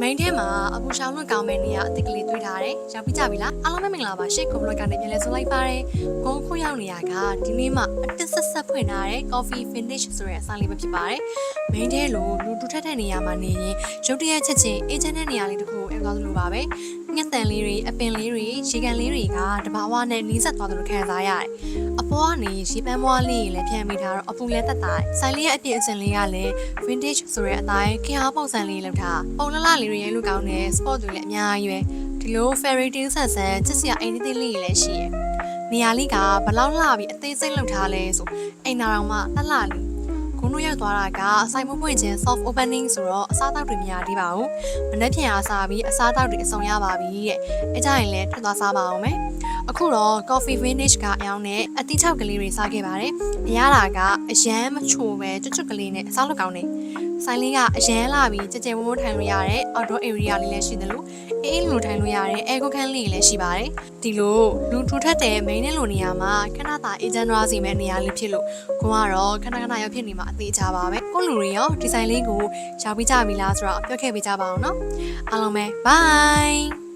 main ထဲမှာအပူရှောင်းလွတ်ကောင်းမဲ့နေရအစ်စ်ကလေးတွေ့ထားတယ်။ရောက်ပြီးကြပြီလား။အားလုံးပဲမင်္ဂလာပါရှေ့ကွန်ဘလော့ကနေပြန်လဲဆိုလိုက်ပါတယ်။ကိုခုရောက်နေရကဒီနေ့မှအတစ်ဆက်ဆက်ဖွင့်ထားတဲ့ coffee finish ဆိုတဲ့အစားလေးပဲဖြစ်ပါတယ်။ main ထဲလိုလူတူထက်တဲ့နေရာမှာနေရင်ရုတ်တရက်ချက်ချင်းအေဂျင့်တဲ့နေရာလေးတခုကိုအသွားသလိုပါပဲ။ငှက်တန်လေးတွေအပင်လေးတွေရေကန်လေးတွေကတဘာဝနဲ့နီးစပ်သွားသလိုခံစားရတယ်။အပေါ်ကနေရေပန်းမွားလေးလည်းဖြန့်မိထားတော့အပူလည်းတက်တာ။ဆိုင်လေးရဲ့အပြင်အစင်လေးကလည်း vintage ဆိုတဲ့အတိုင်းခင်အားပုံစံလေးလောက်ထားပုံလလလေးတွေရဲ့လူကောင်းတဲ့ sport တွေလည်းအများကြီးပဲဒီလို fairy tale ဆန်ချစ်စရာအိမ်သေးသေးလေးတွေလည်းရှိရယ်နေရာလေးကဘလောက်လှပြီးအသေးစိတ်လောက်ထားလဲဆိုအိမ်နာတော်မှလှလှလေးခုနရောက်သွားတာကဆိုင်မပွင့်ခြင်း soft opening ဆိုတော့အစားအသောက်တွေမရသေးပါဘူးမနေ့ပြန်အားစားပြီးအစားအသောက်တွေအစုံရပါပြီတဲ့အဲကြရင်လည်းထွက်သွားစားပါအောင်မယ်အခုတော့ coffee finish ကအယောင်းနဲ့အတိချောက်ကလေးတွေစားခဲ့ပါတယ်အရသာကအရန်မချိုပဲကျွတ်ကလေးနဲ့အစားလောက်ကောင်းနေဆိုင်လေးကအရန်လာပြီးကြကြဝမိုးထိုင်လို့ရတဲ့ outdoor area လေးလည်းရှိတယ်လို့အေးလိုထိုင်လို့ရတဲ့ air condition လေးလည်းရှိပါတယ်ဒီလိုလူထူထပ်တဲ့ main နဲ့လိုနေရာမှာခဏတာအေဂျင့်ရွာစီမဲ့နေရာလေးဖြစ်လို့ကိုကတော့ခဏရောက်ဖြစ်နေမှာအသေးချပါပဲကိုလူတွေရောဒီဇိုင်းလေးကိုရောက်ပြီးကြပြီလားဆိုတော့ပြောခဲ့ပေးကြပါအောင်နော်အားလုံးပဲ bye